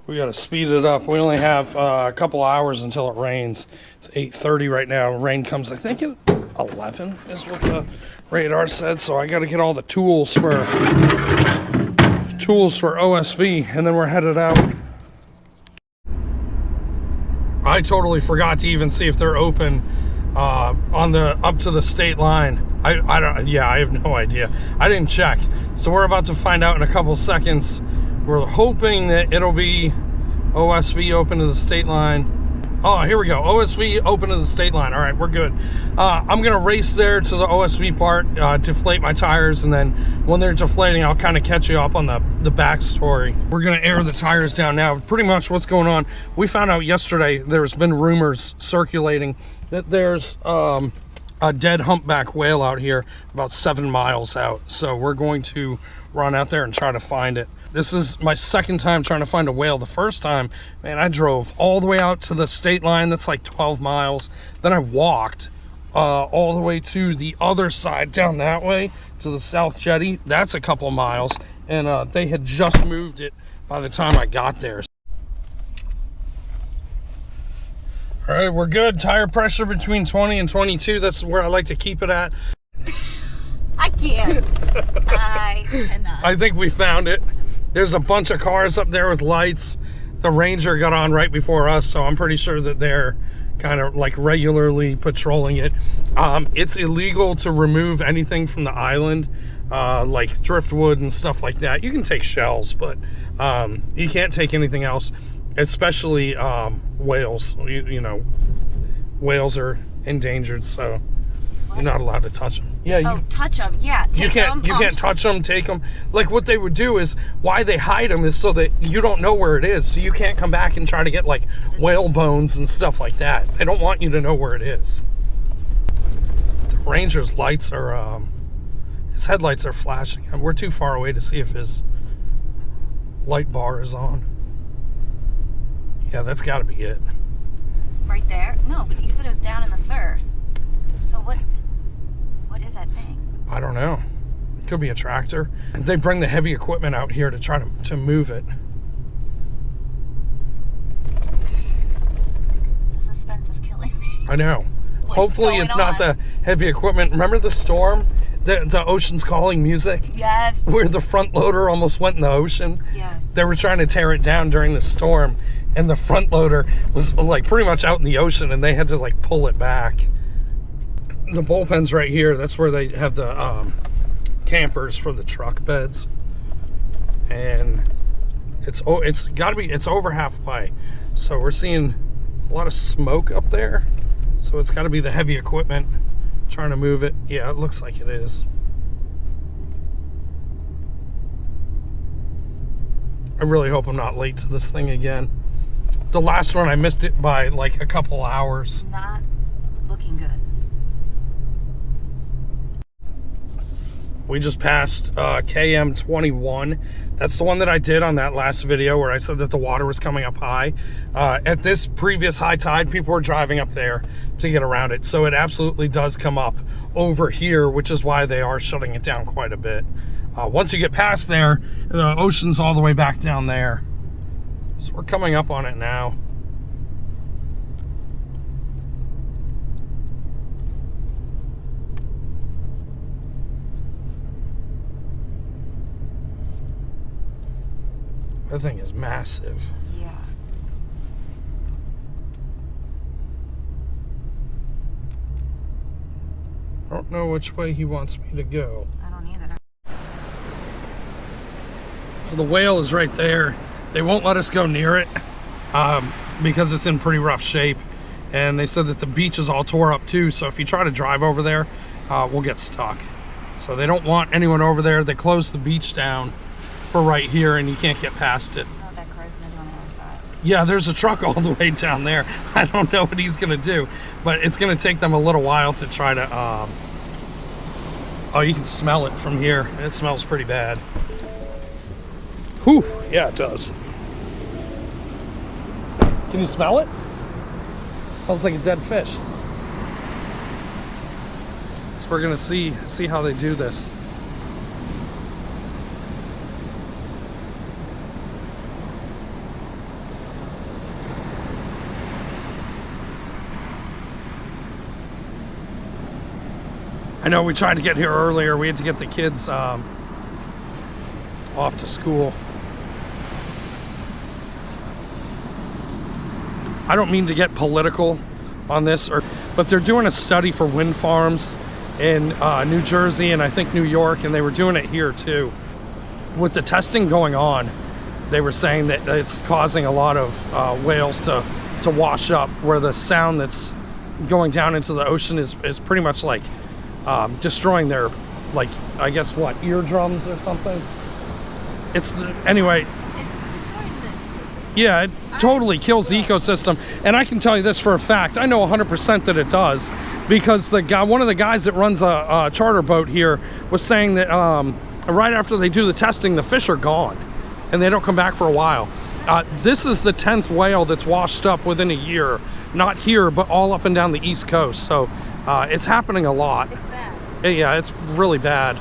We got to speed it up. We only have a couple hours until it rains. It's 8:30 right now. Rain comes, I think, at 11 is what the radar said. So I got to get all the tools for OSV, and then we're headed out. I totally forgot to even see if they're open on the up to the state line. I don't. Yeah, I have no idea. I didn't check. So we're about to find out in a couple seconds. We're hoping that it'll be OSV open to the state line. Oh, here we go. OSV open to the state line. All right, we're good. I'm going to race there to the OSV part, deflate my tires, and then when they're deflating, I'll kind of catch you up on the backstory. We're going to air the tires down now. Pretty much what's going on, we found out yesterday there's been rumors circulating that there's a dead humpback whale out here about 7 miles out. So we're going to run out there and try to find it. This is my second time trying to find a whale. The first time, man, I drove all the way out to the state line. That's like 12 miles. Then I walked all the way to the other side down that way to the South Jetty. That's a couple of miles. And they had just moved it by the time I got there. All right, we're good. Tire pressure between 20 and 22. That's where I like to keep it at. I can't. I cannot. I think we found it. There's a bunch of cars up there with lights. The Ranger got on right before us, so I'm pretty sure that they're kind of like regularly patrolling it. It's illegal to remove anything from the island, like driftwood and stuff like that. You can take shells, but you can't take anything else, especially whales. You know, whales are endangered, so you're not allowed to touch them. Yeah, touch them. Yeah, you can't touch them, take them. Like what they would do is, why they hide them is so that you don't know where it is, so you can't come back and try to get like whale bones and stuff like that. They don't want you to know where it is. The Ranger's lights are, his headlights are flashing, and we're too far away to see if his light bar is on. Yeah, that's got to be it. Right there? No, but you said it was down in the surf. So what is that thing? I don't know. It could be a tractor. They bring the heavy equipment out here to try to move it. The suspense is killing me. I know. Hopefully it's not the heavy equipment. Remember the storm? The Ocean's Calling music? Yes. Where the front loader almost went in the ocean? Yes. They were trying to tear it down during the storm, and the front loader was like pretty much out in the ocean, and they had to like pull it back. The bullpen's right here. That's where they have the campers for the truck beds, and it's over halfway. So we're seeing a lot of smoke up there. So it's got to be the heavy equipment trying to move it. Yeah, it looks like it is. I really hope I'm not late to this thing again. The last one I missed it by like a couple hours. Not looking good. We just passed KM 21. That's the one that I did on that last video where I said that the water was coming up high. At this previous high tide, people were driving up there to get around it. So it absolutely does come up over here, which is why they are shutting it down quite a bit. Once you get past there, the ocean's all the way back down there. So we're coming up on it now. That thing is massive. Yeah. I don't know which way he wants me to go. I don't either. So the whale is right there. They won't let us go near it because it's in pretty rough shape. And they said that the beach is all tore up too. So if you try to drive over there, we'll get stuck. So they don't want anyone over there. They closed the beach down for right here, and you can't get past it. I don't know what that car's gonna do on the other side. Yeah, there's a truck all the way down there. I don't know what he's gonna do, but it's gonna take them a little while to try to oh, you can smell it from here. It smells pretty bad. Whew, yeah, it does. Can you smell it? It smells like a dead fish. So we're gonna see how they do this. I know we tried to get here earlier. We had to get the kids off to school. I don't mean to get political on this, but they're doing a study for wind farms in New Jersey and I think New York, and they were doing it here too. With the testing going on, they were saying that it's causing a lot of whales to wash up, where the sound that's going down into the ocean is pretty much like destroying their, like, I guess what, eardrums or something. Anyway. It's destroying the ecosystem. Yeah, it totally kills the ecosystem. And I can tell you this for a fact. I know 100% that it does, because one of the guys that runs a charter boat here was saying that right after they do the testing, the fish are gone and they don't come back for a while. This is the 10th whale that's washed up within a year. Not here, but all up and down the East Coast. So it's happening a lot. It's bad. Yeah, it's really bad.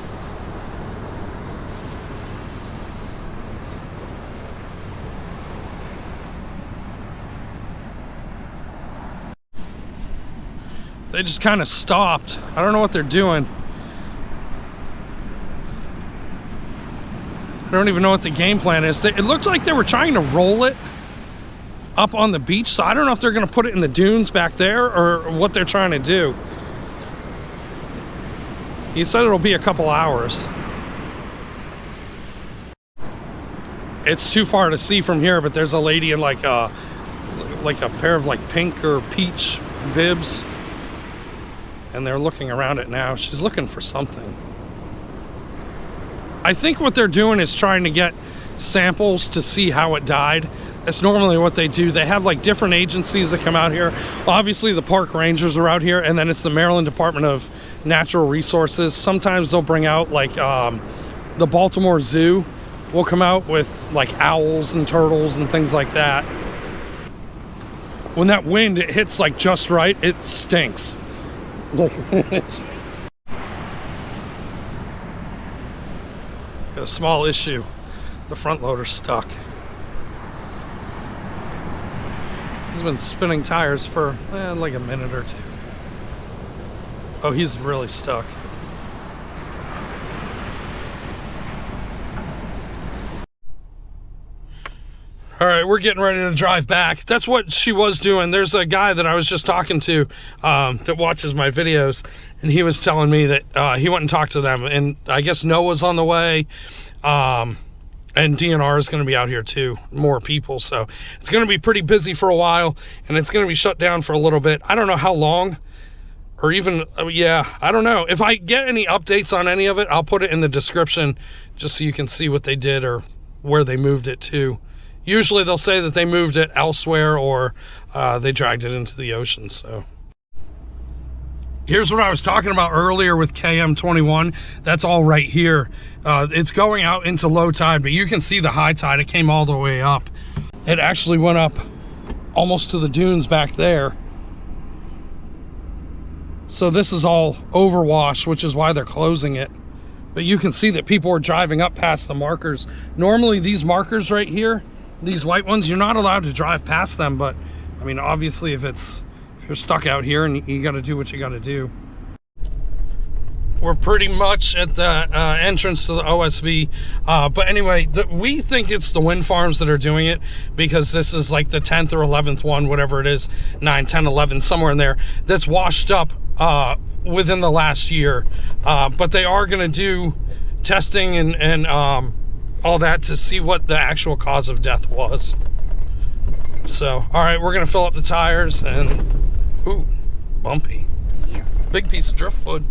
They just kind of stopped. I don't know what they're doing. I don't even know what the game plan is. It looked like they were trying to roll it up on the beach, so I don't know if they're going to put it in the dunes back there or what they're trying to do. He said it'll be a couple hours. It's too far to see from here, but there's a lady in like a pair of like pink or peach bibs, and they're looking around it now. She's looking for something. I think what they're doing is trying to get samples to see how it died. That's normally what they do. They have like different agencies that come out here. Obviously the park rangers are out here, and then it's the Maryland Department of Natural Resources. Sometimes they'll bring out like the Baltimore Zoo will come out with like owls and turtles and things like that. When that wind, it hits like just right, it stinks. Look, it's got a small issue. The front loader's stuck. He's been spinning tires for like a minute or two. Oh, he's really stuck. All right, we're getting ready to drive back. That's what she was doing. There's a guy that I was just talking to that watches my videos, and he was telling me that he went and talked to them, and I guess NOAA's on the way, and DNR is going to be out here too, more people. So it's going to be pretty busy for a while, and it's going to be shut down for a little bit. I don't know how long, or even, yeah, I don't know. If I get any updates on any of it, I'll put it in the description just so you can see what they did or where they moved it to. Usually they'll say that they moved it elsewhere, or they dragged it into the ocean. So here's what I was talking about earlier with KM21. That's all right here. It's going out into low tide, but you can see the high tide. It came all the way up. It actually went up almost to the dunes back there. So this is all overwash, which is why they're closing it. But you can see that people are driving up past the markers. Normally these markers right here, these white ones, you're not allowed to drive past them, but I mean, obviously if you're stuck out here, and you got to do what you got to do. We're pretty much at the entrance to the OSV, but anyway, we think it's the wind farms that are doing it, because this is like the 10th or 11th one, whatever it is, 9, 10, 11, somewhere in there, that's washed up within the last year. But they are going to do testing and all that to see what the actual cause of death was. So, all right, we're gonna fill up the tires, and ooh, bumpy. Yeah. Big piece of driftwood.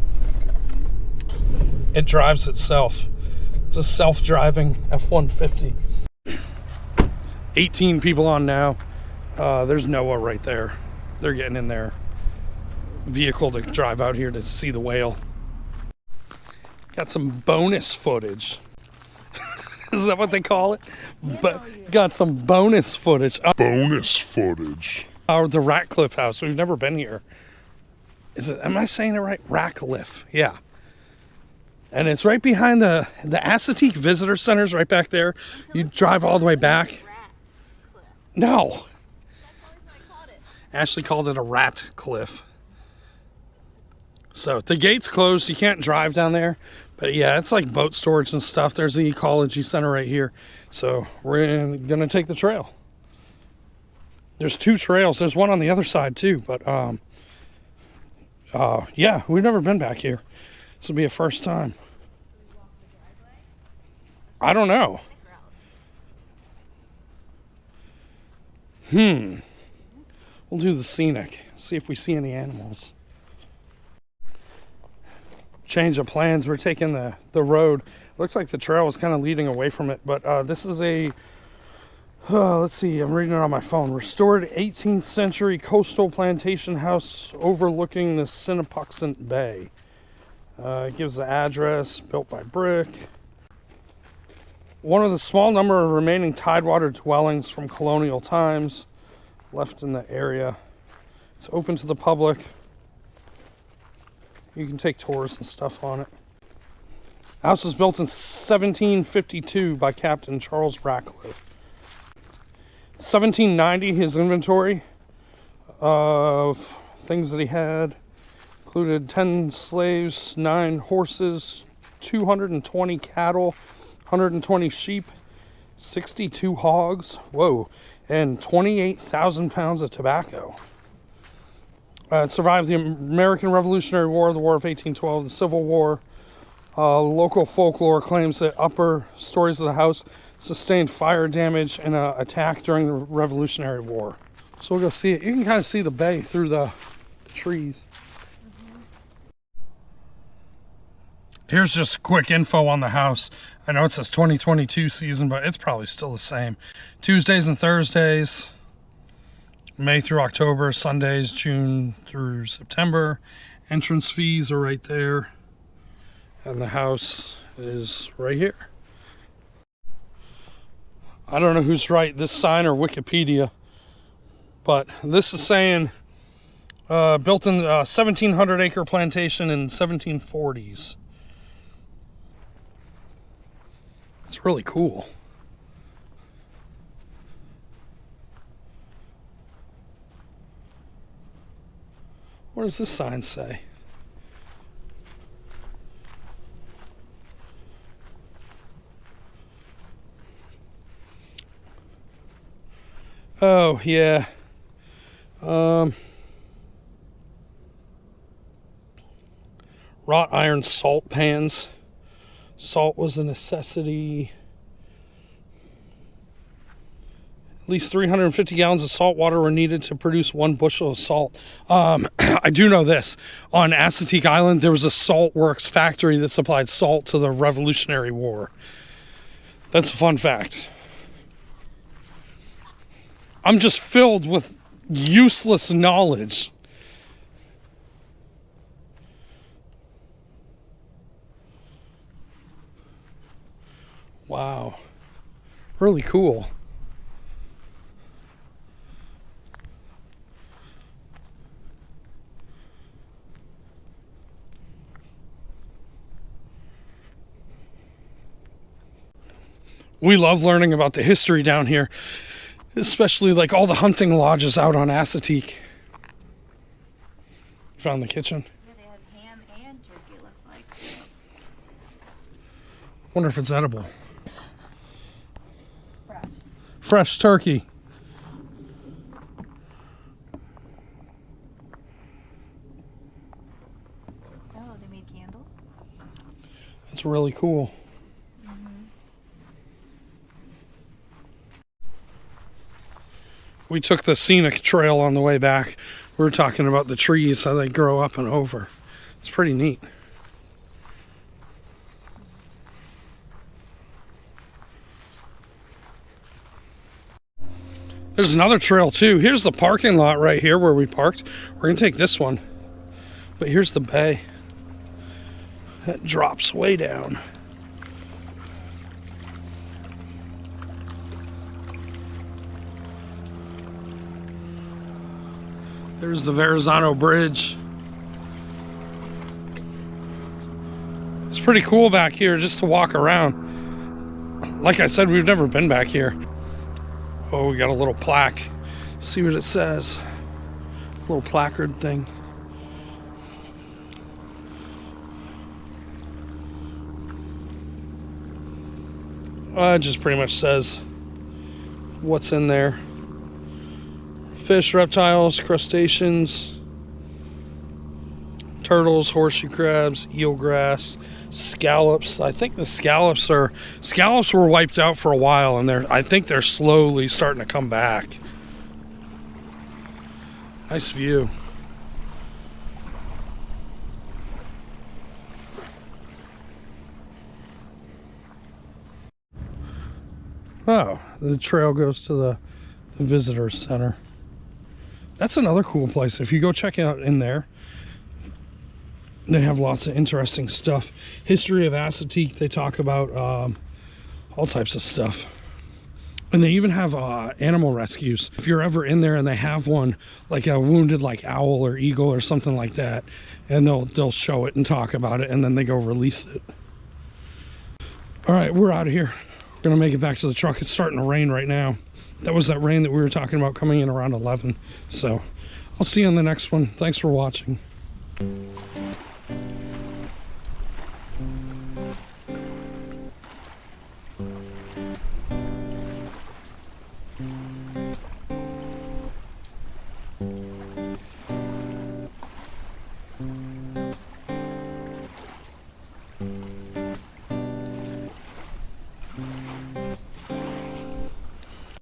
It drives itself. It's a self-driving F-150. 18 people on now. There's NOAA right there. They're getting in their vehicle to drive out here to see the whale. Got some bonus footage. Is that what they call it? But got some bonus footage. Bonus footage. The Ratcliffe house. We've never been here. Am I saying it right? Rackliffe. Yeah. And it's right behind the Assateague Visitor Center's right back there. You drive all the way back. No. Ashley called it a Ratcliffe. So the gate's closed. You can't drive down there. But yeah, it's like boat storage and stuff. There's the ecology center right here. So we're gonna take the trail. There's 2 trails. There's one on the other side too. But yeah, we've never been back here. This will be a first time. I don't know. We'll do the Scenic. See if we see any animals. Change of plans. We're taking the road. Looks like the trail is kind of leading away from it, but this is a let's see, I'm reading it on my phone. Restored 18th century coastal plantation house overlooking the Sinapuxent Bay. It gives the address, built by brick. One of the small number of remaining tidewater dwellings from colonial times left in the area. It's open to the public. You can take tours and stuff on it. House was built in 1752 by Captain Charles Rackliffe. 1790, his inventory of things that he had included 10 slaves, 9 horses, 220 cattle, 120 sheep, 62 hogs, whoa, and 28,000 pounds of tobacco. It survived the American Revolutionary War, the War of 1812, the Civil War. Local folklore claims that upper stories of the house sustained fire damage in an attack during the Revolutionary War. So we'll go see it. You can kind of see the bay through the trees. Here's just quick info on the house. I know it says 2022 season, but it's probably still the same. Tuesdays and Thursdays, May through October, Sundays, June through September. Entrance fees are right there. And the house is right here. I don't know who's right, this sign or Wikipedia, but this is saying built in a 1,700 acre plantation in 1740s. It's really cool. What does this sign say? Oh, yeah. Wrought iron salt pans. Salt was a necessity. At least 350 gallons of salt water were needed to produce 1 bushel of salt. I do know this. On Assateague Island, there was a salt works factory that supplied salt to the Revolutionary War. That's a fun fact. I'm just filled with useless knowledge. Wow. Really cool. We love learning about the history down here. Especially like all the hunting lodges out on Assateague. Found the kitchen. Yeah, they have ham and turkey, it looks like. Wonder if it's edible. Fresh. Fresh turkey. Oh, they made candles? That's really cool. We took the Scenic trail on the way back. We were talking about the trees, how they grow up and over. It's pretty neat. There's another trail too. Here's the parking lot right here where we parked. We're gonna take this one. But here's the bay. That drops way down. There's the Verrazano Bridge. It's pretty cool back here just to walk around. Like I said, we've never been back here. Oh, we got a little plaque. See what it says. A little placard thing. It just pretty much says what's in there. Fish, reptiles, crustaceans, turtles, horseshoe crabs, eelgrass, scallops. I think the scallops were wiped out for a while, and I think they're slowly starting to come back. Nice view. Oh, the trail goes to the visitor center. That's another cool place. If you go check out in there, they have lots of interesting stuff. History of Assateague, they talk about all types of stuff. And they even have animal rescues. If you're ever in there and they have one, like a wounded like owl or eagle or something like that, and they'll show it and talk about it, and then they go release it. All right, we're out of here. We're gonna make it back to the truck. It's starting to rain right now. That was that rain that we were talking about coming in around 11. So I'll see you on the next one. Thanks for watching.